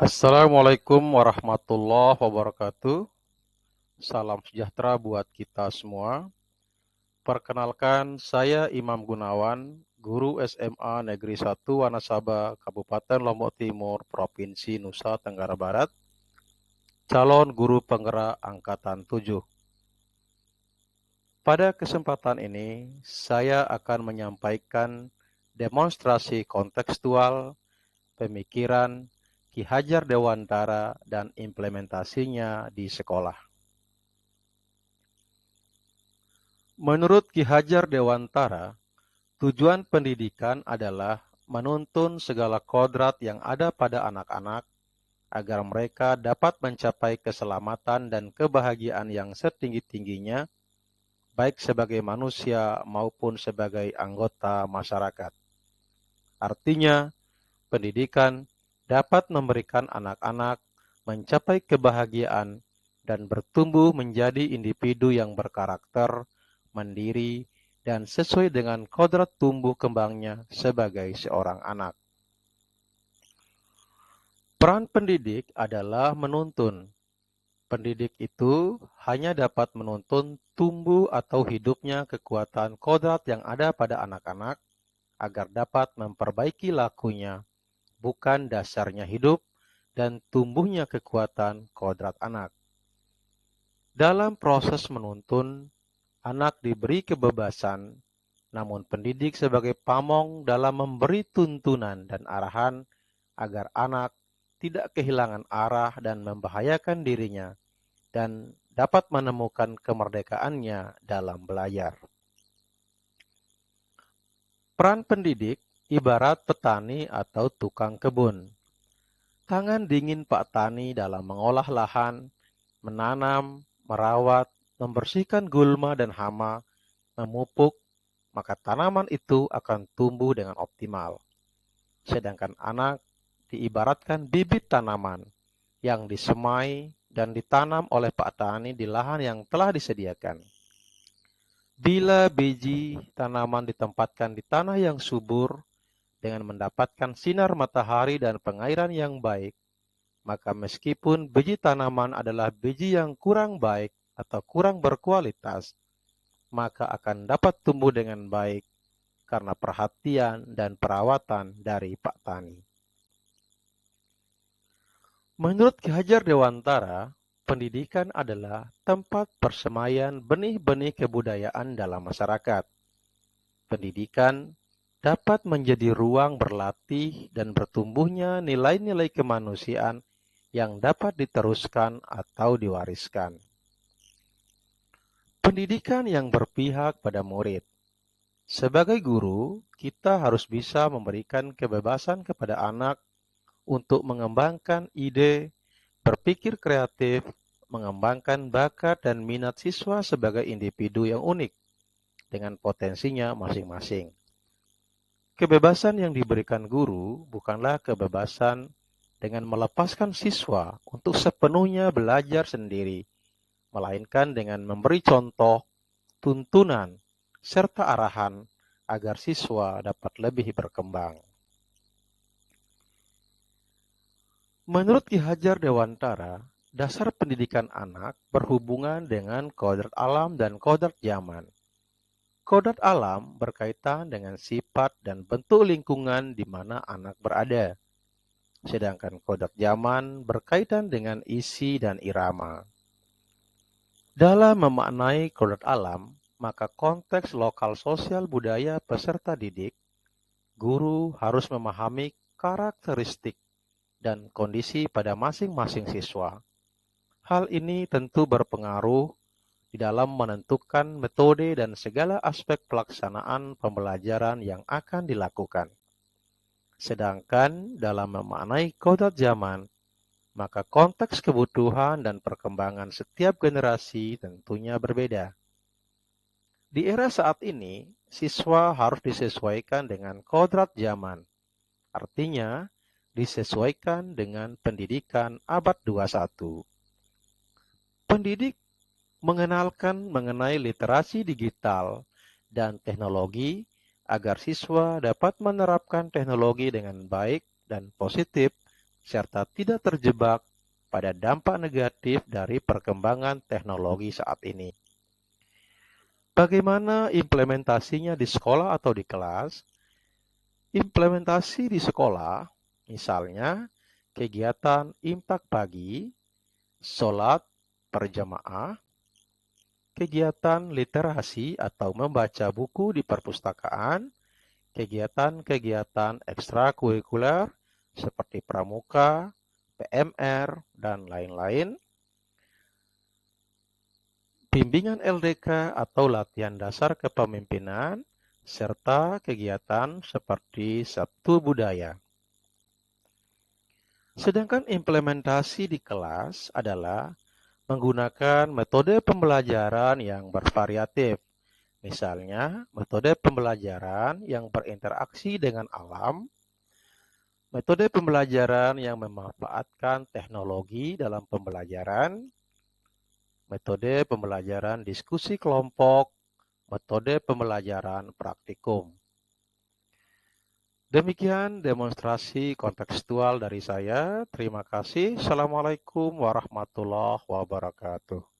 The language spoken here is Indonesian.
Assalamualaikum warahmatullahi wabarakatuh. Salam sejahtera buat kita semua. Perkenalkan, saya Imam Gunawan, guru SMA Negeri 1 Wanasaba, Kabupaten Lombok Timur, Provinsi Nusa Tenggara Barat, calon guru penggerak Angkatan 7. Pada kesempatan ini, saya akan menyampaikan demonstrasi kontekstual pemikiran Ki Hajar Dewantara dan implementasinya di sekolah. Menurut Ki Hajar Dewantara, tujuan pendidikan adalah menuntun segala kodrat yang ada pada anak-anak agar mereka dapat mencapai keselamatan dan kebahagiaan yang setinggi-tingginya, baik sebagai manusia maupun sebagai anggota masyarakat. Artinya, pendidikan dapat memberikan anak-anak mencapai kebahagiaan dan bertumbuh menjadi individu yang berkarakter, mandiri, dan sesuai dengan kodrat tumbuh kembangnya sebagai seorang anak. Peran pendidik adalah menuntun. Pendidik itu hanya dapat menuntun tumbuh atau hidupnya kekuatan kodrat yang ada pada anak-anak agar dapat memperbaiki lakunya, bukan dasarnya hidup dan tumbuhnya kekuatan kodrat anak. Dalam proses menuntun, anak diberi kebebasan, namun pendidik sebagai pamong dalam memberi tuntunan dan arahan agar anak tidak kehilangan arah dan membahayakan dirinya dan dapat menemukan kemerdekaannya dalam belajar. Peran pendidik ibarat petani atau tukang kebun. Tangan dingin Pak Tani dalam mengolah lahan, menanam, merawat, membersihkan gulma dan hama, memupuk, maka tanaman itu akan tumbuh dengan optimal. Sedangkan anak diibaratkan bibit tanaman yang disemai dan ditanam oleh Pak Tani di lahan yang telah disediakan. Bila biji tanaman ditempatkan di tanah yang subur dengan mendapatkan sinar matahari dan pengairan yang baik, maka meskipun biji tanaman adalah biji yang kurang baik atau kurang berkualitas, maka akan dapat tumbuh dengan baik karena perhatian dan perawatan dari Pak Tani. Menurut Ki Hajar Dewantara, pendidikan adalah tempat persemaian benih-benih kebudayaan dalam masyarakat. Pendidikan dapat menjadi ruang berlatih dan bertumbuhnya nilai-nilai kemanusiaan yang dapat diteruskan atau diwariskan. Pendidikan yang berpihak pada murid. Sebagai guru, kita harus bisa memberikan kebebasan kepada anak untuk mengembangkan ide, berpikir kreatif, mengembangkan bakat dan minat siswa sebagai individu yang unik dengan potensinya masing-masing. Kebebasan yang diberikan guru bukanlah kebebasan dengan melepaskan siswa untuk sepenuhnya belajar sendiri, melainkan dengan memberi contoh, tuntunan, serta arahan agar siswa dapat lebih berkembang. Menurut Ki Hajar Dewantara, dasar pendidikan anak berhubungan dengan kodrat alam dan kodrat zaman. Kodrat alam berkaitan dengan sifat dan bentuk lingkungan di mana anak berada, sedangkan kodrat zaman berkaitan dengan isi dan irama. Dalam memaknai kodrat alam, maka konteks lokal sosial budaya peserta didik, guru harus memahami karakteristik dan kondisi pada masing-masing siswa. Hal ini tentu berpengaruh di dalam menentukan metode dan segala aspek pelaksanaan pembelajaran yang akan dilakukan. Sedangkan dalam memaknai kodrat zaman, maka konteks kebutuhan dan perkembangan setiap generasi tentunya berbeda. Di era saat ini, siswa harus disesuaikan dengan kodrat zaman. Artinya, disesuaikan dengan pendidikan abad 21. Pendidik mengenalkan mengenai literasi digital dan teknologi agar siswa dapat menerapkan teknologi dengan baik dan positif serta tidak terjebak pada dampak negatif dari perkembangan teknologi saat ini. Bagaimana implementasinya di sekolah atau di kelas? Implementasi di sekolah, misalnya kegiatan imtak pagi, sholat berjamaah, kegiatan literasi atau membaca buku di perpustakaan, kegiatan-kegiatan ekstrakurikuler seperti pramuka, PMR, dan lain-lain, bimbingan LDK atau latihan dasar kepemimpinan, serta kegiatan seperti Sabtu Budaya. Sedangkan implementasi di kelas adalah menggunakan metode pembelajaran yang bervariatif. Misalnya, metode pembelajaran yang berinteraksi dengan alam, metode pembelajaran yang memanfaatkan teknologi dalam pembelajaran, metode pembelajaran diskusi kelompok, metode pembelajaran praktikum. Demikian demonstrasi kontekstual dari saya. Terima kasih. Assalamualaikum warahmatullahi wabarakatuh.